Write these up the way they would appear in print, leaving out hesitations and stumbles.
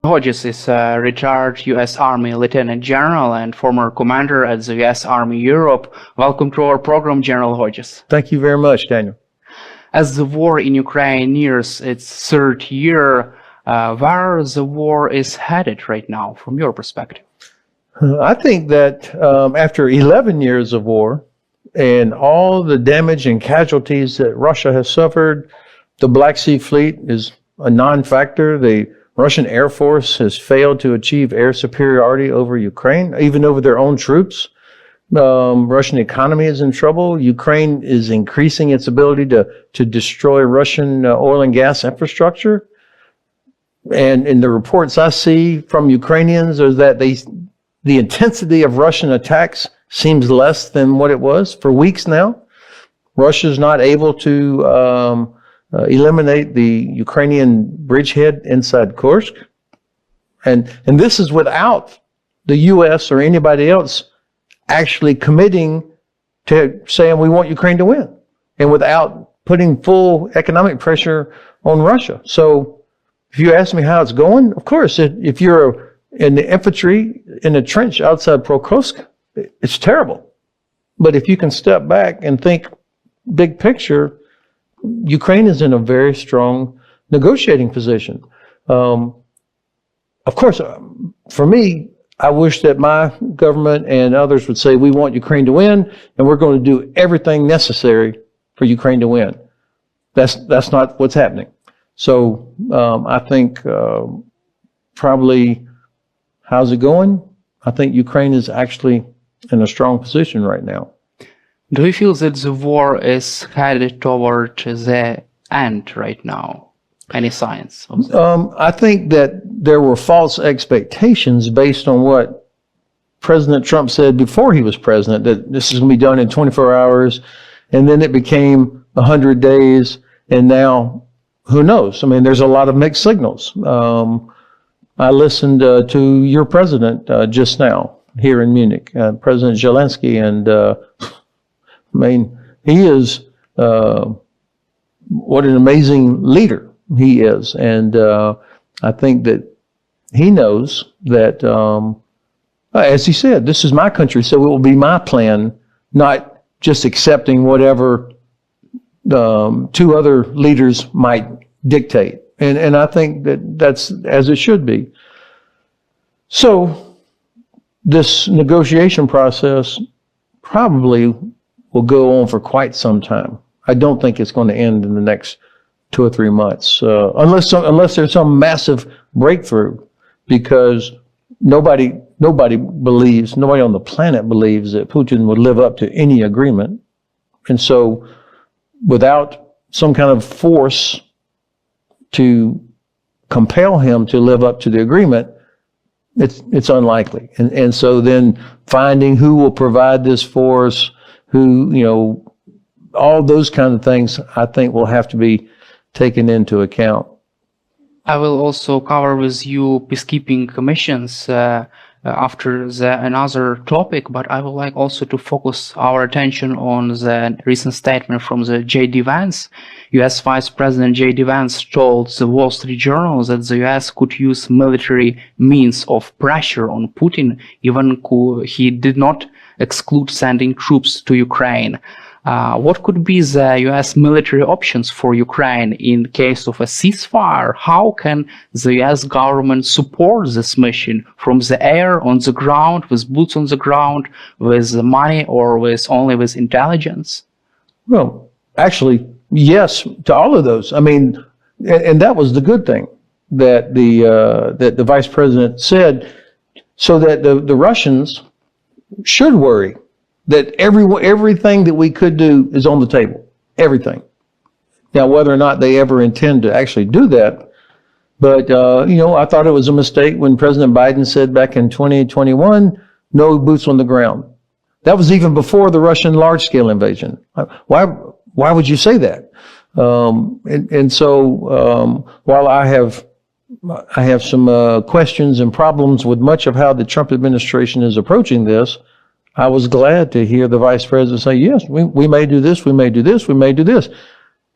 Hodges is a retired U.S. Army Lieutenant General and former commander at the U.S. Army Europe. Welcome to our program, General Hodges. Thank you very much, Daniel. As the war in Ukraine nears its third year, where the war is headed right now, from your perspective? I think that after 11 years of war and all the damage and casualties that Russia has suffered, the Black Sea Fleet is a non-factor. The Russian Air Force has failed to achieve air superiority over Ukraine, even over their own troops. Russian economy is in trouble. Ukraine is increasing its ability to destroy Russian oil and gas infrastructure. And in the reports I see from Ukrainians is that the intensity of Russian attacks seems less than what it was for weeks now. Russia's not able to eliminate the Ukrainian bridgehead inside Kursk. And this is without the U.S. or anybody else actually committing to saying we want Ukraine to win, and without putting full economic pressure on Russia. So if you ask me how it's going, of course, if you're in the infantry in a trench outside Pokrovsk, it's terrible. But if you can step back and think big picture, Ukraine is in a very strong negotiating position. Of course, for me, I wish that my government and others would say, we want Ukraine to win, and we're going to do everything necessary for Ukraine to win. That's not what's happening. So I think probably, how's it going? I think Ukraine is actually in a strong position right now. Do you feel that the war is headed toward the end right now? Any signs of that? I think that there were false expectations based on what President Trump said before he was president, that this is going to be done in 24 hours, and then it became 100 days, and now, who knows? I mean, there's a lot of mixed signals. I listened to your president just now here in Munich, President Zelenskyy, and I mean, he is, what an amazing leader he is. And I think that he knows that, as he said, this is my country, so it will be my plan, not just accepting whatever two other leaders might dictate. And I think that that's as it should be. So this negotiation process probably will go on for quite some time. I don't think it's going to end in the next 2 or 3 months, unless there's some massive breakthrough, because nobody on the planet believes that Putin would live up to any agreement. And so without some kind of force to compel him to live up to the agreement, it's unlikely. And so then finding who will provide this force, who, all those kind of things, I think will have to be taken into account. I will also cover with you peacekeeping missions after another topic, but I would like also to focus our attention on the recent statement from the J.D. Vance. U.S. Vice President J.D. Vance told the Wall Street Journal that the U.S. could use military means of pressure on Putin, even he did not exclude sending troops to Ukraine. What could be the U.S. military options for Ukraine in case of a ceasefire? How can the U.S. government support this mission from the air, on the ground, with boots on the ground, with money, or only with intelligence? Well, actually, yes to all of those. I mean, and that was the good thing that the vice president said, so that the Russians should worry that everything that we could do is on the table. Everything. Now, whether or not they ever intend to actually do that, but, I thought it was a mistake when President Biden said back in 2021, no boots on the ground. That was even before the Russian large-scale invasion. Why would you say that? So while I have some questions and problems with much of how the Trump administration is approaching this, I was glad to hear the vice president say, yes, we may do this, we may do this, we may do this.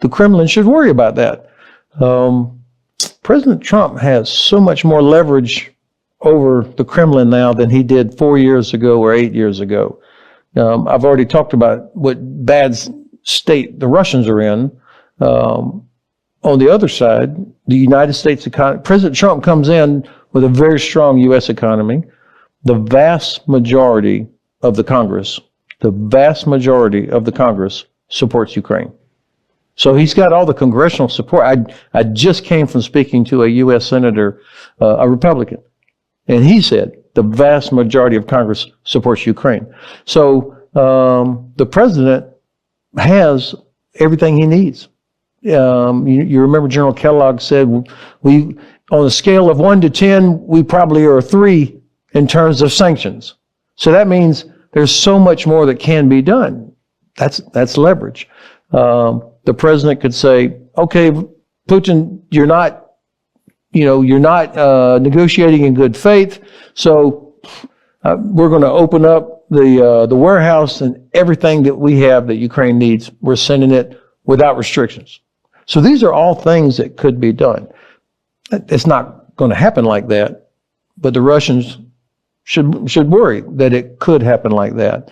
The Kremlin should worry about that. President Trump has so much more leverage over the Kremlin now than he did 4 years ago or 8 years ago. I've already talked about what bad state the Russians are in. On the other side, the United States economy, President Trump comes in with a very strong U.S. economy. The vast majority of the Congress supports Ukraine. So he's got all the congressional support. I just came from speaking to a U.S. senator, a Republican, and he said the vast majority of Congress supports Ukraine. So the president has everything he needs. You remember General Kellogg said, we, on a scale of 1 to 10, we probably are 3 in terms of sanctions. So that means there's so much more that can be done. That's leverage. The president could say, okay, Putin, you're not negotiating in good faith. So we're going to open up the warehouse, and everything that we have that Ukraine needs, we're sending it without restrictions. So these are all things that could be done. It's not going to happen like that, but the Russians should worry that it could happen like that.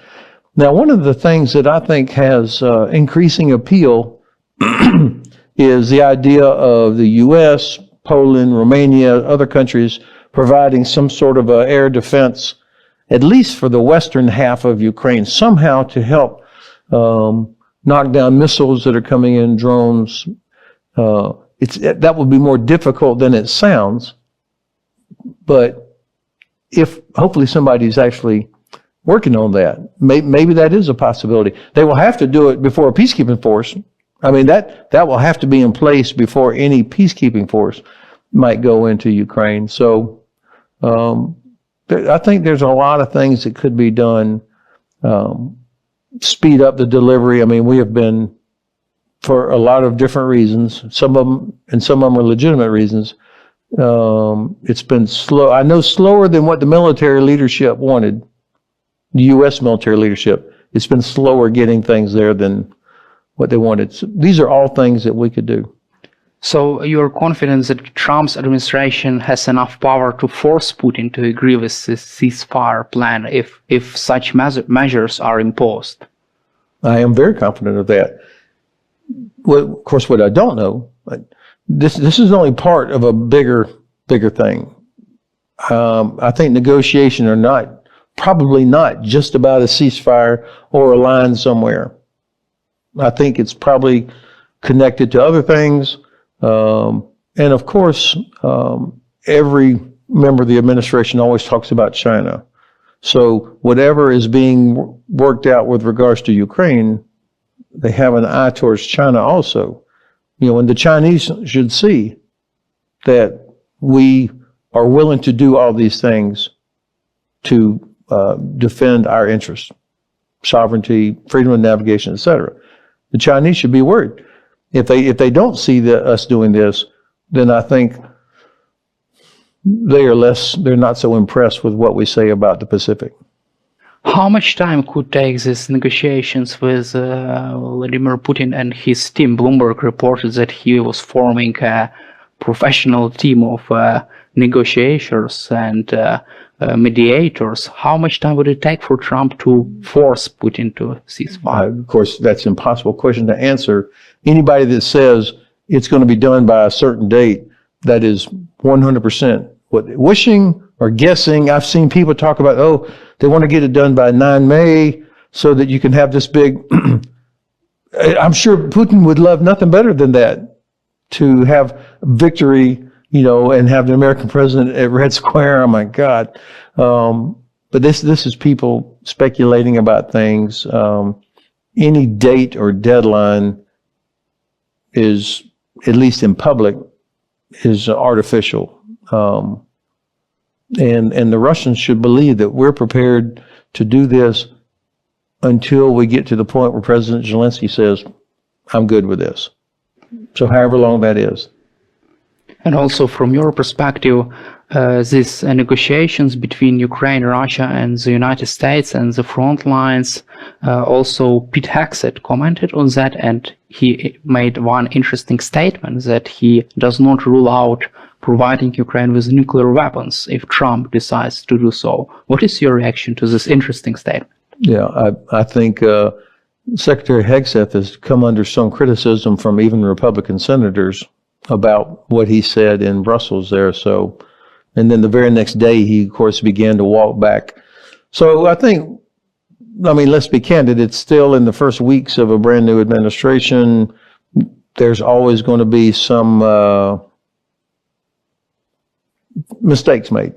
Now, one of the things that I think has increasing appeal is the idea of the U.S., Poland, Romania, other countries providing some sort of air defense, at least for the western half of Ukraine, somehow to help knock down missiles that are coming in, drones. That would be more difficult than it sounds, but if hopefully somebody's actually working on that, maybe that is a possibility. They will have to do it before a peacekeeping force. I mean, that will have to be in place before any peacekeeping force might go into Ukraine. So I think there's a lot of things that could be done. Speed up the delivery. I mean, we have been, for a lot of different reasons, some of them are legitimate reasons, it's been slow. I know slower than what the military leadership wanted, the U.S. military leadership. It's been slower getting things there than what they wanted. So these are all things that we could do. So you're confident that Trump's administration has enough power to force Putin to agree with this ceasefire plan if such measures are imposed? I am very confident of that. Well, of course, what I don't know, this is only part of a bigger thing. I think negotiations are probably not just about a ceasefire or a line somewhere. I think it's probably connected to other things. And of course, every member of the administration always talks about China. So whatever is being worked out with regards to Ukraine, they have an eye towards China also. And the Chinese should see that we are willing to do all these things to defend our interests, sovereignty, freedom of navigation, etc. The Chinese should be worried. If they don't see us doing this, then I think they're not so impressed with what we say about the Pacific. How much time could take these negotiations with Vladimir Putin and his team? Bloomberg reported that he was forming a professional team of negotiators and mediators. How much time would it take for Trump to force Putin to ceasefire? Of course, that's an impossible question to answer. Anybody that says it's going to be done by a certain date, that is 100% wishing or guessing. I've seen people talk about, they want to get it done by 9 May so that you can have this big... I'm sure Putin would love nothing better than that, to have victory, and have the American president at Red Square. Oh my God. But this is people speculating about things. Any date or deadline is, at least in public, is artificial. And the Russians should believe that we're prepared to do this until we get to the point where President Zelenskyy says, I'm good with this. So however long that is. And also from your perspective, these negotiations between Ukraine, Russia, and the United States and the front lines, also Pete Hegseth commented on that, and he made one interesting statement that he does not rule out providing Ukraine with nuclear weapons if Trump decides to do so. What is your reaction to this interesting statement? Yeah, I think Secretary Hegseth has come under some criticism from even Republican senators about what he said in Brussels there. So, and then the very next day, he, of course, began to walk back. So I think, I mean, let's be candid, it's still in the first weeks of a brand new administration. There's always going to be some mistakes made.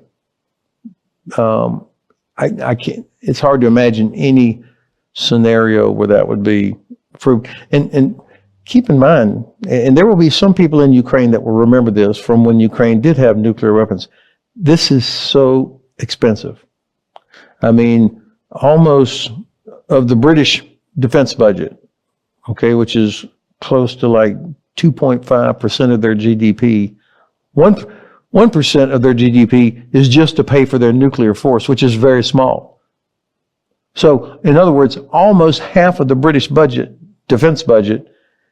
I can't, it's hard to imagine any scenario where that would be approved. And keep in mind, and there will be some people in Ukraine that will remember this from when Ukraine did have nuclear weapons. This is so expensive. I mean, almost of the British defense budget, okay, which is close to like 2.5% of their GDP, 1% of their GDP is just to pay for their nuclear force, which is very small. So, in other words, almost half of the British budget, defense budget,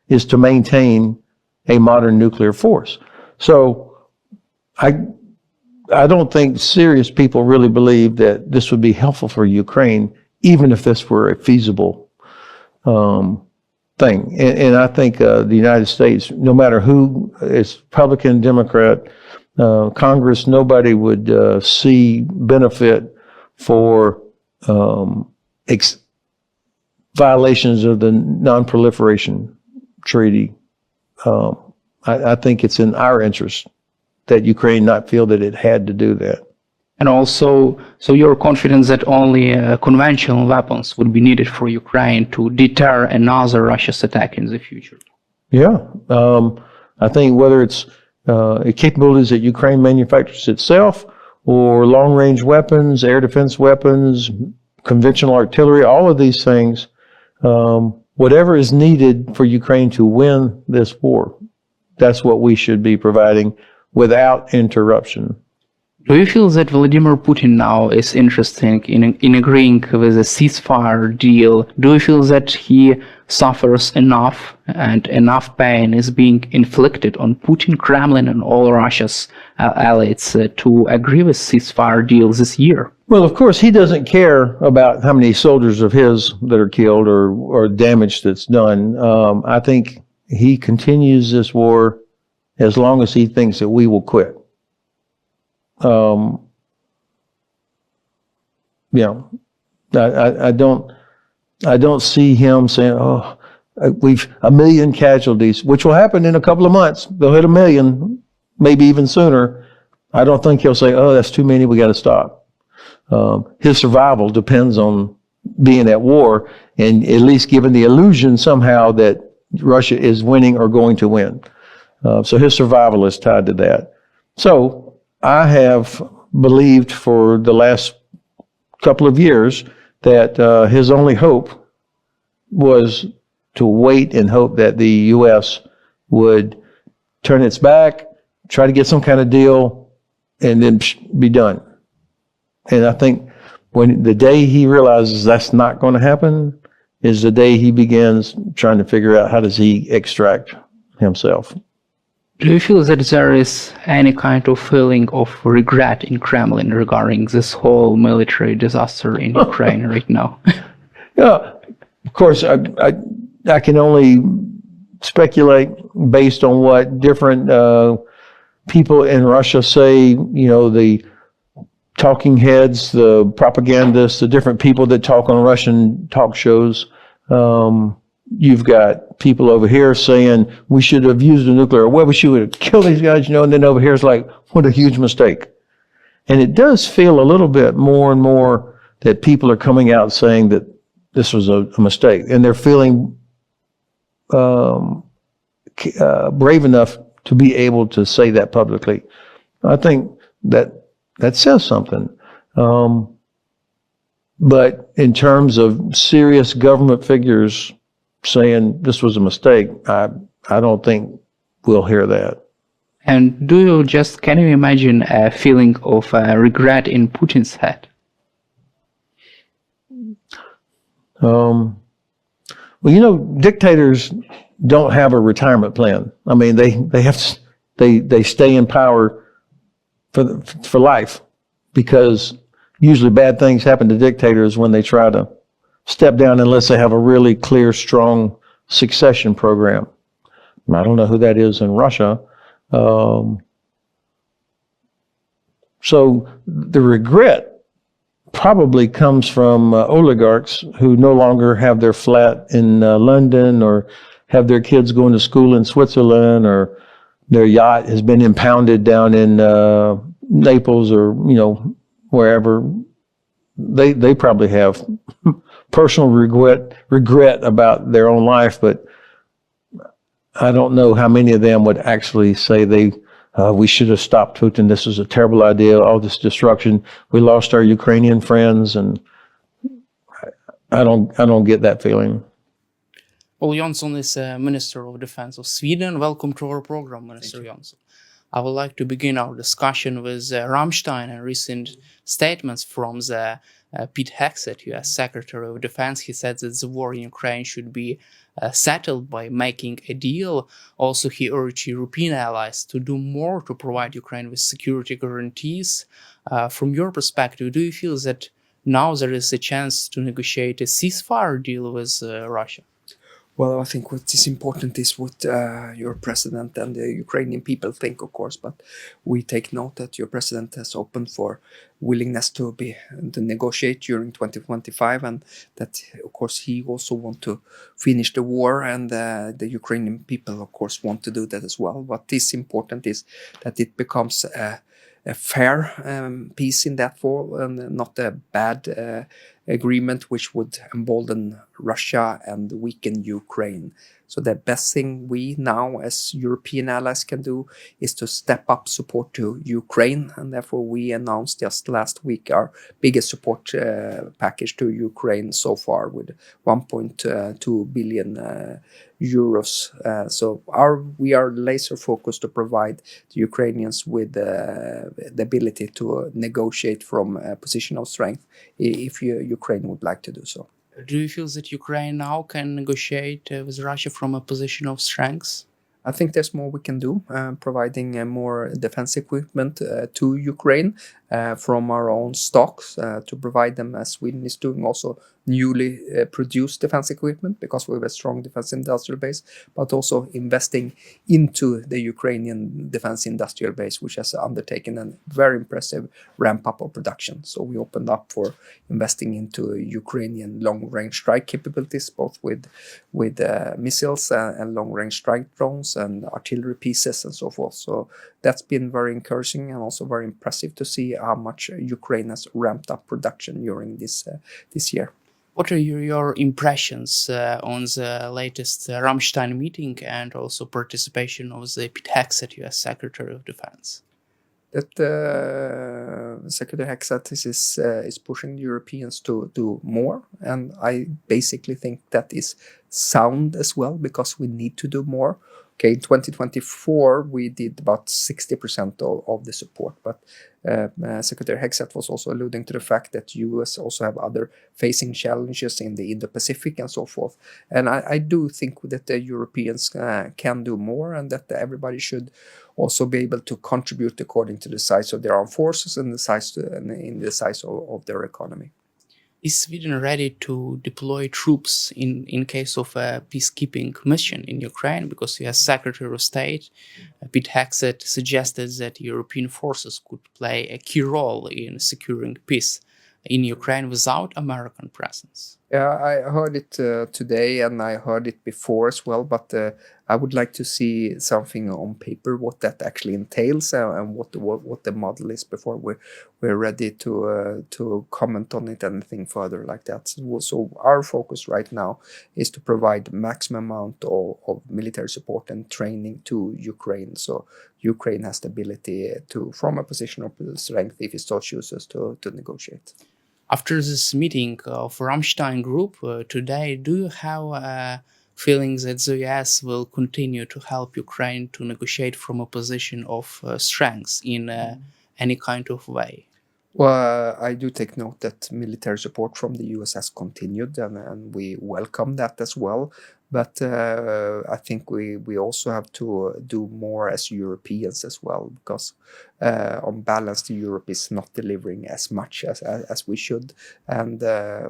is to maintain a modern nuclear force. So, I don't think serious people really believe that this would be helpful for Ukraine, even if this were a feasible thing. And I think the United States, no matter who is Republican, Democrat, Congress, nobody would see benefit for violations of the non-proliferation treaty. I think it's in our interest that Ukraine not feel that it had to do that. And also, so you're confident that only conventional weapons would be needed for Ukraine to deter another Russia's attack in the future? Yeah. I think whether it's capabilities that Ukraine manufactures itself or long-range weapons, air defense weapons, conventional artillery, all of these things, whatever is needed for Ukraine to win this war, that's what we should be providing without interruption. Do you feel that Vladimir Putin now is interested in agreeing with a ceasefire deal? Do you feel that he suffers enough and enough pain is being inflicted on Putin, Kremlin, and all Russia's allies to agree with ceasefire deal this year? Well, of course, he doesn't care about how many soldiers of his that are killed or damage that's done. I think he continues this war as long as he thinks that we will quit. I don't see him saying, "Oh, we've 1 million casualties," which will happen in a couple of months. They'll hit 1 million, maybe even sooner. I don't think he'll say, "Oh, that's too many. We got to stop." His survival depends on being at war and at least giving the illusion somehow that Russia is winning or going to win. So his survival is tied to that. So I have believed for the last couple of years that his only hope was to wait and hope that the U.S. would turn its back, try to get some kind of deal, and then be done. And I think when the day he realizes that's not going to happen is the day he begins trying to figure out how does he extract himself. Do you feel that there is any kind of feeling of regret in Kremlin regarding this whole military disaster in Ukraine right now? Yeah, of course, I can only speculate based on what different people in Russia say, you know, the talking heads, the propagandists, the different people that talk on Russian talk shows. You've got people over here saying we should have used a nuclear weapon, we should have killed these guys, you know, and then over here it's like, what a huge mistake. And it does feel a little bit more and more that people are coming out saying that this was a mistake, and they're feeling brave enough to be able to say that publicly. I think that says something. But in terms of serious government figures saying this was a mistake, I don't think we'll hear that. And can you imagine a feeling of regret in Putin's head? Well, you know, dictators don't have a retirement plan. I mean, they stay in power for life, because usually bad things happen to dictators when they try to step down unless they have a really clear, strong succession program. I don't know who that is in Russia. So the regret probably comes from oligarchs who no longer have their flat in London, or have their kids going to school in Switzerland, or their yacht has been impounded down in Naples, or wherever. They probably have personal regret about their own life, but I don't know how many of them would actually say we should have stopped Putin. This is a terrible idea. All this destruction. We lost our Ukrainian friends, and I don't get that feeling. Pål Jonson is Minister of Defense of Sweden. Welcome to our program, Minister Jonson. I would like to begin our discussion with Rammstein and recent statements from the Pete Hegseth, U.S. Secretary of Defense. He said that the war in Ukraine should be settled by making a deal. Also, he urged European allies to do more to provide Ukraine with security guarantees. From your perspective, do you feel that now there is a chance to negotiate a ceasefire deal with Russia? Well, I think what is important is what your president and the Ukrainian people think, of course, but we take note that your president has opened for willingness to negotiate during 2025, and that, of course, he also wants to finish the war, and the Ukrainian people, of course, want to do that as well. What is important is that it becomes a fair peace in that fall, and not a bad agreement which would embolden Russia and weaken Ukraine. So the best thing we now as European allies can do is to step up support to Ukraine, and therefore we announced just last week our biggest support package to Ukraine so far, with 1.2 billion euros. So we are laser focused to provide the Ukrainians with the ability to negotiate from a position of strength if Ukraine would like to do so. Do you feel that Ukraine now can negotiate with Russia from a position of strength? I think there's more we can do, providing more defense equipment to Ukraine from our own stocks, to provide them, as Sweden is doing, also newly produced defense equipment, because we have a strong defense industrial base, but also investing into the Ukrainian defense industrial base, which has undertaken a very impressive ramp up of production. So we opened up for investing into Ukrainian long-range strike capabilities, both with missiles and long-range strike drones and artillery pieces and so forth. So that's been very encouraging, and also very impressive to see how much Ukraine has ramped up production during this year. What are your impressions on the latest Rammstein meeting and also participation of the Pete Hegseth, U.S. Secretary of Defense? That Secretary Hegseth is pushing the Europeans to do more, and I basically think that is sound as well, because we need to do more. Okay, in 2024 we did about 60% of the support, but Secretary Hegseth was also alluding to the fact that US also have other facing challenges in the Indo-Pacific and so forth. And I do think that the Europeans can do more, and that everybody should also be able to contribute according to the size of their armed forces and the size of their economy. Is Sweden ready to deploy troops in case of a peacekeeping mission in Ukraine? Because U.S. Secretary of State Pete Hegseth suggested that European forces could play a key role in securing peace in Ukraine without American presence. Yeah, I heard it today, and I heard it before as well, but I would like to see something on paper, what that actually entails, and what the model is before we're ready to comment on it anything further like that. So our focus right now is to provide maximum amount of military support and training to Ukraine, so Ukraine has the ability to, from a position of strength, if it so chooses, to negotiate. After this meeting of Rammstein group today, do you have feeling that the US will continue to help Ukraine to negotiate from a position of strength in any kind of way? Well, I do take note that military support from the US has continued, and we welcome that as well. But I think we also have to do more as Europeans as well, because on balance, Europe is not delivering as much as we should, and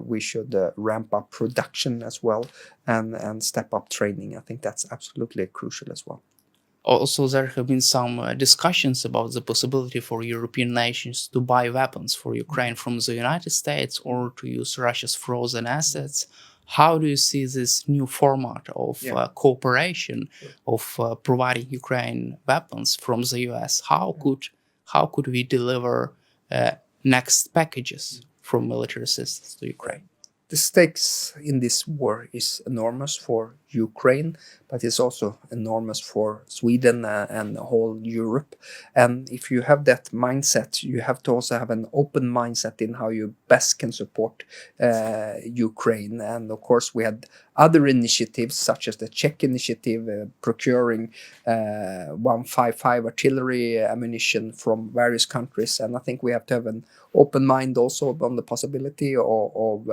we should ramp up production as well and step up training. I think that's absolutely crucial as well. Also, there have been some discussions about the possibility for European nations to buy weapons for Ukraine from the United States or to use Russia's frozen assets. How do you see this new format of cooperation, of providing Ukraine weapons from the US? How could we deliver next packages from military assistance to Ukraine? The stakes in this war is enormous for Ukraine, but it's also enormous for Sweden and whole Europe. And if you have that mindset, you have to also have an open mindset in how you best can support Ukraine. And of course, we had other initiatives such as the Czech initiative, procuring 155 artillery ammunition from various countries. And I think we have to have an open mind also on the possibility of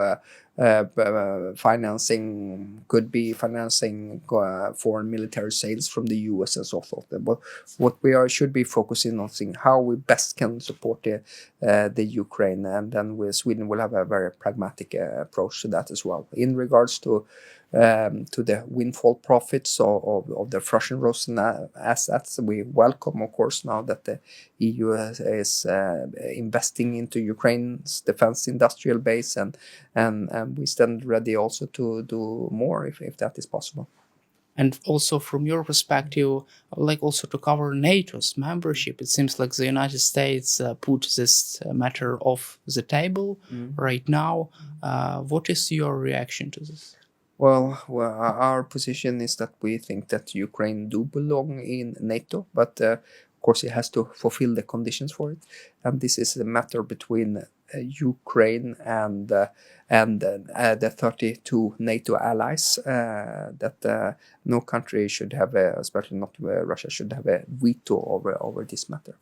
financing, could be financing foreign military sales from the US and so forth. But what we should be focusing on seeing how we best can support the Ukraine, and then Sweden will have a very pragmatic approach to that as well. In regards to the windfall profits of the Russian assets, we welcome, of course, now that the EU is investing into Ukraine's defense industrial base, and we stand ready also to do more if that is possible. And also from your perspective, I would like also to cover NATO's membership. It seems like the United States put this matter off the table right now. What is your reaction to this? Well, our position is that we think that Ukraine do belong in NATO, but of course it has to fulfill the conditions for it. And this is a matter between Ukraine and the 32 NATO allies, that no country should have, especially not Russia, should have a veto over this matter.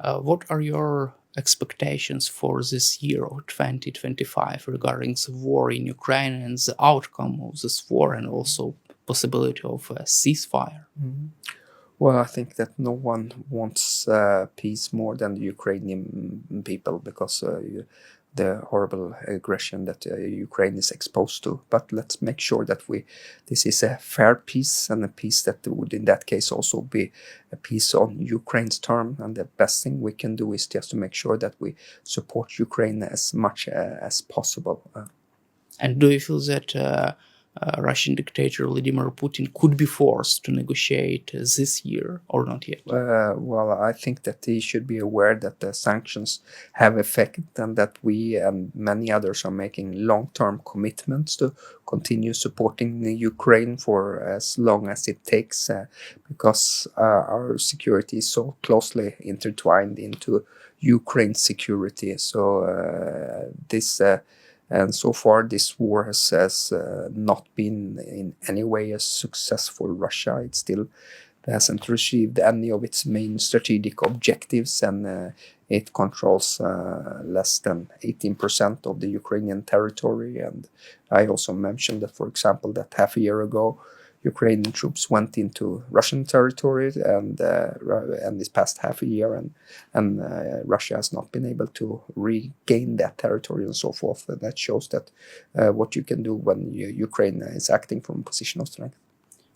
What are your expectations for this year of 2025 regarding the war in Ukraine and the outcome of this war, and also possibility of a ceasefire? Well, I think that no one wants peace more than the Ukrainian people, because the horrible aggression that Ukraine is exposed to. But let's make sure that this is a fair peace, and a peace that would in that case also be a peace on Ukraine's term. And the best thing we can do is just to make sure that we support Ukraine as much as possible. And do you feel that Russian dictator Vladimir Putin could be forced to negotiate this year, or not yet? Well, I think that he should be aware that the sanctions have effect, and that we and many others are making long-term commitments to continue supporting Ukraine for as long as it takes, because our security is so closely intertwined into Ukraine's security. So and so far, this war has not been in any way a success for Russia. It still hasn't achieved any of its main strategic objectives, and it controls less than 18% of the Ukrainian territory. And I also mentioned that, for example, that half a year ago, Ukrainian troops went into Russian territory, and this past half a year, and Russia has not been able to regain that territory and so forth. And that shows that what you can do when Ukraine is acting from a position of strength.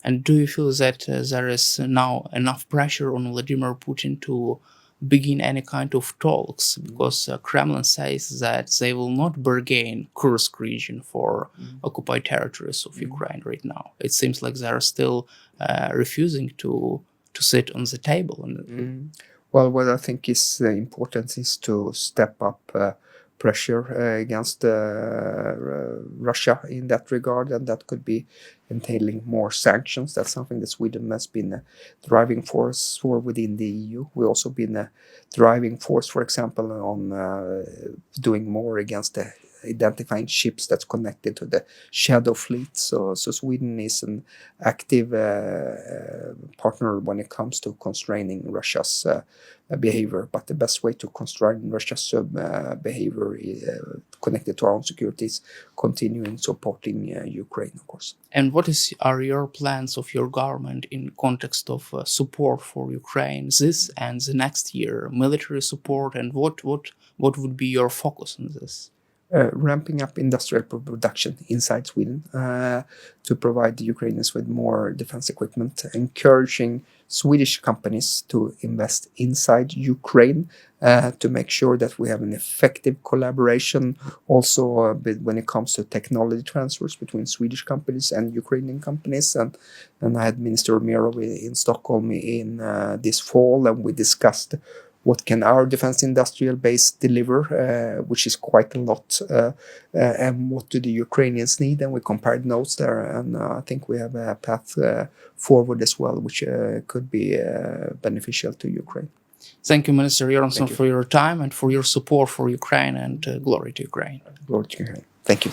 And do you feel that there is now enough pressure on Vladimir Putin to begin any kind of talks? Because Kremlin says that they will not bargain Kursk region for occupied territories of Ukraine right now. It seems like they are still refusing to sit on the table. Well, what I think is important is to step up pressure against Russia in that regard, and that could be entailing more sanctions. That's something that Sweden has been a driving force for within the EU. We've also been a driving force, for example, on doing more against the identifying ships that's connected to the shadow fleet. So Sweden is an active partner when it comes to constraining Russia's behavior. But the best way to constrain Russia's behavior connected to our own security is continuing supporting Ukraine, of course. And what are your plans of your government in context of support for Ukraine this and the next year, military support, and what would be your focus on this? Ramping up industrial production inside Sweden to provide the Ukrainians with more defense equipment, encouraging Swedish companies to invest inside Ukraine to make sure that we have an effective collaboration also when it comes to technology transfers between Swedish companies and Ukrainian companies. And I had Minister Umerov in Stockholm in this fall, and we discussed what can our defense industrial base deliver, which is quite a lot, and what do the Ukrainians need, and we compared notes there, and I think we have a path forward as well, which could be beneficial to Ukraine. Thank you, Minister Jonson, for your time and for your support for Ukraine, and glory to Ukraine. Glory to Ukraine. Thank you.